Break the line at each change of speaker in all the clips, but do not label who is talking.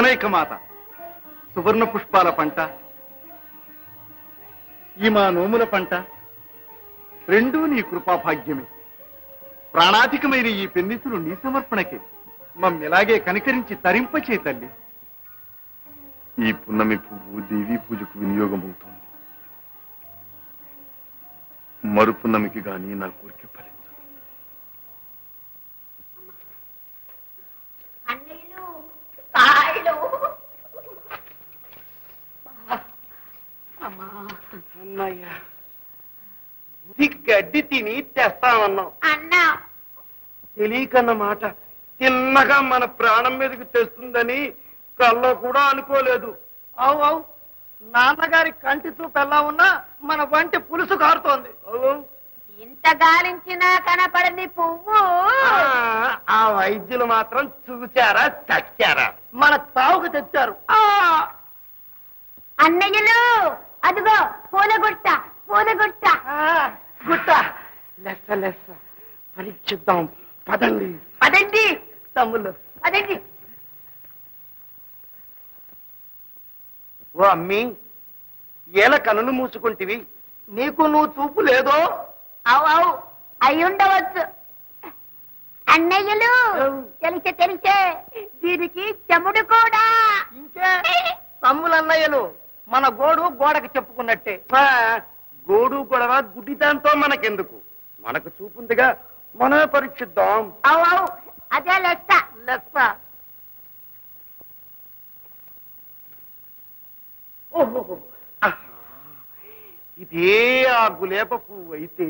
జగనైక మాత సువర్ణ పుష్పాల పంట, ఈ మా నోముల పంట రెండూ నీ కృపాభాగ్యమే. ప్రాణాధికమైన ఈ పెన్నిసులు నీ సమర్పణకే మమ్మిలాగే కనికరించి తరింపచే తల్లి.
ఈ పున్నమి పువ్వు దేవీ పూజకు వినియోగమవుతోంది. మరు పున్నమికి గాని నా కోరిక ఫలించదు.
అన్నయ్య గడ్డి తిని తెస్తామన్నావు
అన్నా,
తెలియకన్నమాట. తిన్నగా మన ప్రాణం మీదకి తెస్తుందని కల్లో కూడా అనుకోలేదు.
అవు అవు, నాన్నగారి కంటి చూపు ఎలా ఉన్నా మన వంటి పులుసు కారుతోంది.
ఇంత గాలించినా కనపడని పువ్వు.
ఆ వైద్యులు మాత్రం చూచారా చచ్చారా?
మన తావుకు తెచ్చారు.
అన్నయ్యలు, అదిగో పూలగుట్ట, పూలగుట్ట.
గుట్ట లెస్స లెస్స పరీక్షిద్దాం. పదండి
అదండి
తమ్ముళ్ళు.
అదండి.
ఓ అమ్మి, ఏల కనులు మూసుకుంటివి?
నీకు నువ్వు చూపు లేదో?
అవు అవు, అయి ఉండవచ్చు. అన్నయ్యలు, తెలిసే తెలిసే దీనికి చెముడు కూడా.
ఇంకే తమ్ములన్నయ్యలు, మన గోడు గోడకి చెప్పుకున్నట్టే.
గోడు గొడవ గుడ్డిదాంతో మనకెందుకు? మనకు చూపుందిగా, మనమే పరీక్షిద్దాం.
అవు అవు, అదే లెక్క.
లెస్స. ఓహో,
ఇదే ఆ గులేబ పువ్వు అయితే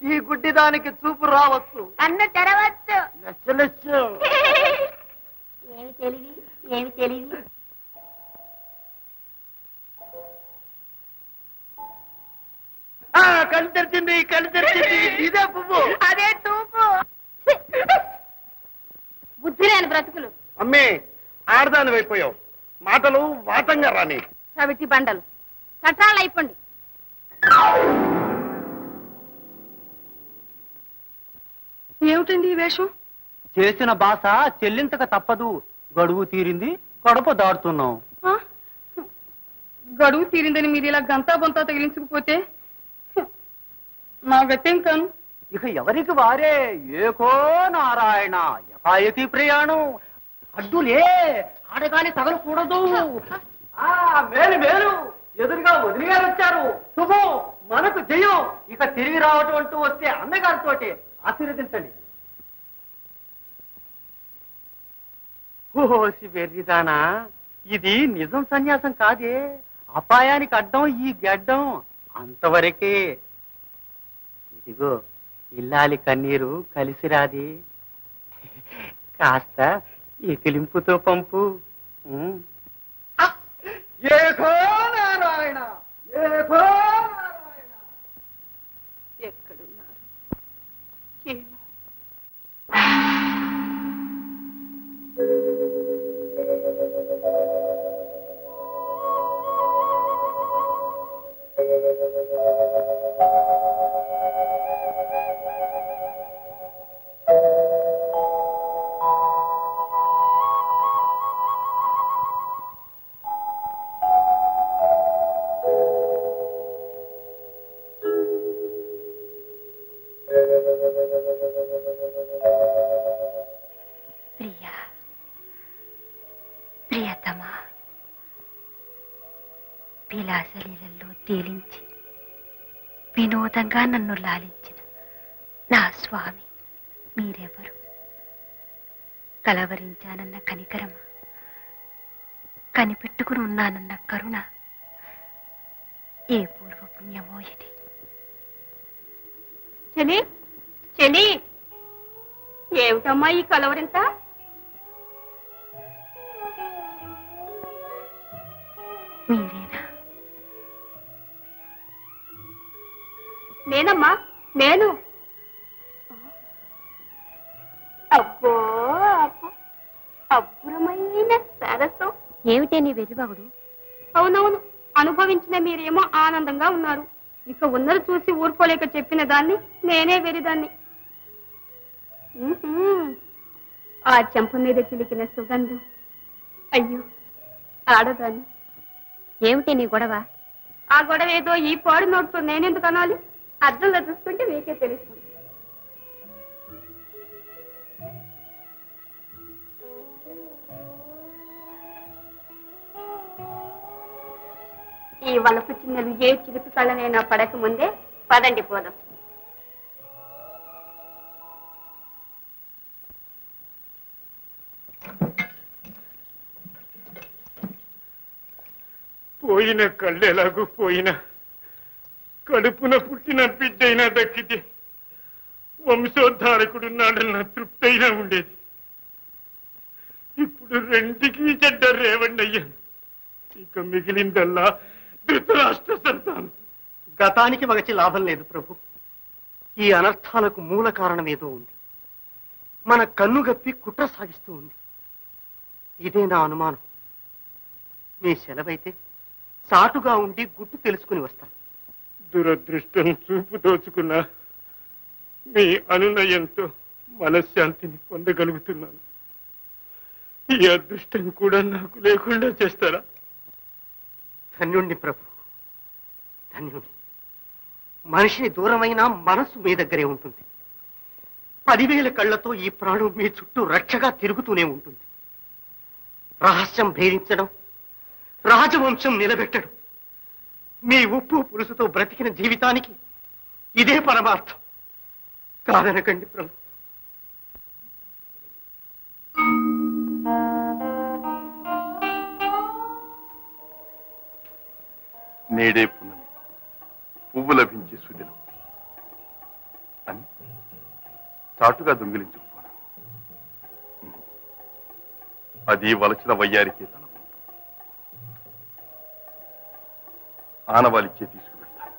ఈ గుడ్డి దానికి చూపు రావచ్చు.
కన్ను తెరవచ్చు.
లెచ్చ లెచ్చ.
ఏమి తెలివి, ఏమి తెలివి.
కళ్ళు తెరిచింది, కళ్ళు తెరిచింది. ఇదే పువ్వు,
అదే తూపు. బుద్ధి లేని బ్రతుకులు.
అమ్మే ఆడదాని అయిపోయావు. మాటలు వాతంగా రాని.
చవిటి బండలు చట్టాలు అయిపోండి.
ఏమిటండి ఈ వేషం?
చేసిన బాస చెల్లించక తప్పదు. గడువు తీరింది, కడప దాడుతున్నాం.
గడువు తీరిందని మీరు ఇలా గంతా బొంతా తగిలించకపోతే నా గతేం కాను.
ఇక ఎవరికి వారే ఏకో నారాయణ. యథాయతి ప్రయాణం. అడ్డులే, ఆడగాని తగలకూడదు. మేలు మేలు, ఎదురుగా వదిలి గారు వచ్చారు. శుభం, మనకు జయం. ఇక తిరిగి రావటం అంటూ వస్తే అన్నగారితోటి ఆశీర్వదించండి. ఓసి వెర్రిదానా, ఇది నిజం సన్యాసం కాదే. అపాయానికి అడ్డం ఈ గడ్డం, అంతవరకే. ఇదిగో ఇల్లాలి కన్నీరు కలిసిరాది. కాస్త ఎకిలింపుతో పంపు.
ఏకో నారాయణ, ఏకో నారాయణ.
ఎక్కడున్నారు ఏమో.
ప్రియా, ప్రియతమా, విలాసలీలల్లో తేలించి వినోదంగా నన్ను లాలించిన నా స్వామి మీరెవరు? కలవరించానన్న కనికరమా, కనిపెట్టుకుని ఉన్నానన్న కరుణ, ఏ పూర్వ పుణ్యమో ఇది. చెలి చెలి, ఏమిటమ్మా ఈ కలవరింత? మీరేనా? నేనమ్మా, నేను. అబ్బో అబ్బో, అబ్బురమైన సరసం. ఏమిటే నీ వెర్రిబాగుడు? అవునవును, అనుభవించిన మీరేమో ఆనందంగా ఉన్నారు. ఇక ఉన్నది చూసి ఊరుకోలేక చెప్పిన దాన్ని నేనే వెరిదాన్ని. ఆ చెంప మీద చిలికిన సుగంధం, అయ్యో
ఆడదాన్ని.
ఏమిటి నీ గొడవ?
ఆ గొడవ ఏదో ఈ పాడు నోటితో నేనెందుకు అనాలి? అర్థంలో చూసుకుంటే మీకే తెలుస్తుంది. ఈ వలపు చిన్నలు ఏ చిలుపు కళ్ళనైనా పడక ముందే పదండి పోదాం.
పోయిన కళ్ళెలాగూ పోయిన కడుపున పుట్టిన బిడ్డైనా దక్కితే వంశోద్ధారకుడున్నాడన్న తృప్తైనా ఉండేది. ఇప్పుడు రెండికి చెడ్డ రేవండయ్యాను. ఇక మిగిలిందల్లా ధృతరాష్ట్ర సంతానం.
గతానికి వగచి లాభం లేదు ప్రభు. ఈ అనర్థాలకు మూల కారణం ఏదో ఉంది. మన కన్నుగప్పి కుట్ర సాగిస్తూ ఉంది. ఇదే నా అనుమానం. మీ సెలవైతే సాటుగా ఉండి గుట్టు తెలుసుకుని వస్తాను.
దురదృష్టం చూపు దోచుకున్న మీ అనునయంతో మనశ్శాంతిని పొందగలుగుతున్నాను. ఈ అదృష్టం కూడా నాకు లేకుండా చేస్తారా?
ధన్యుణ్ణి ప్రభు, ధన్యుణ్ణి. మనిషిని దూరమైన మనస్సు మీ దగ్గరే ఉంటుంది. 10,000 కళ్లతో ఈ ప్రాణం మీ చుట్టూ రక్షగా తిరుగుతూనే ఉంటుంది. రహస్యం భేదించడం, రాజవంశం నిలబెట్టడం, మీ ఉప్పు పులుసుతో బ్రతికిన జీవితానికి ఇదే పరమార్థం. కాదనకండి ప్రభు.
నేడే పున్నమి, పువ్వు లభించే సుదినం అని చాటుగా దొంగిలించుకుపోవడం. అది వలచిన వయ్యారికే తన ఆనవాలిచ్చే తీసుకువెళ్తాను.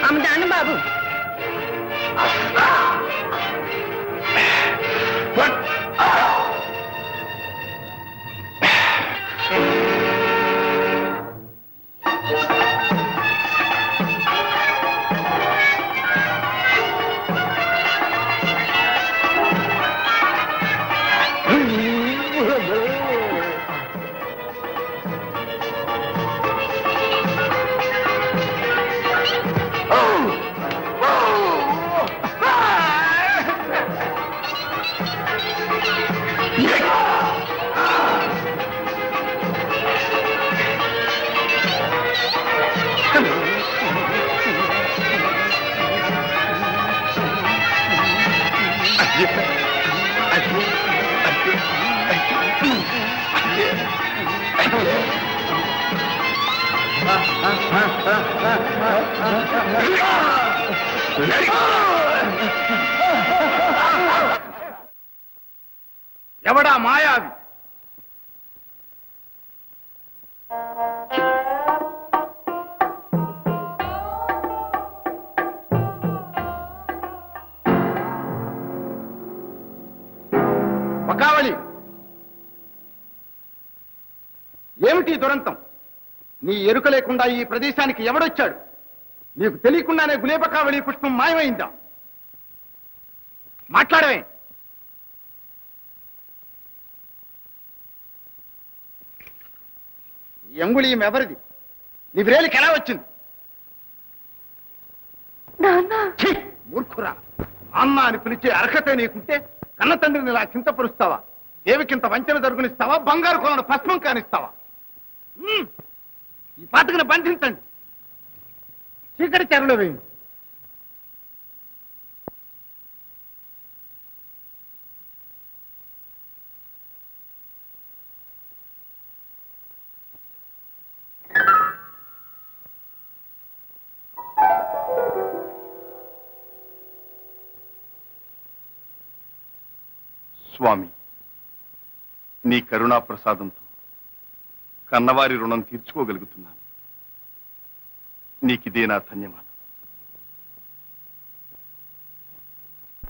అమ్ముదాను బాబు.
ఎవడా మాయావి? బకావళి, ఏమిటి దురంతం? నీ ఎరుక లేకుండా ఈ ప్రదేశానికి ఎవడొచ్చాడు? నీకు తెలియకుండానే గులేబకావళి పుష్పం మాయమైందా? మాట్లాడవే. ఈ అంగుళీయం ఎవరిది? నీ వ్రేలికి ఎలా వచ్చింది? ఛీ! మూర్ఖురా, అన్న అని పిలిచే అర్హత నీకుంటే కన్న తండ్రిని ఇలా కింతపరుస్తావా? దేవికింత వంచన జరుగునిస్తావా? బంగారు కొలను భస్మం కానిస్తావా? ఈ పాతకను బంధించండి, చీకటి చెరలో వేయండి.
స్వామి, నీ కరుణా ప్రసాదంతో కన్నవారి రుణం తీర్చుకోగలుగుతున్నాను. నీకిదే నా ధన్యవాదం.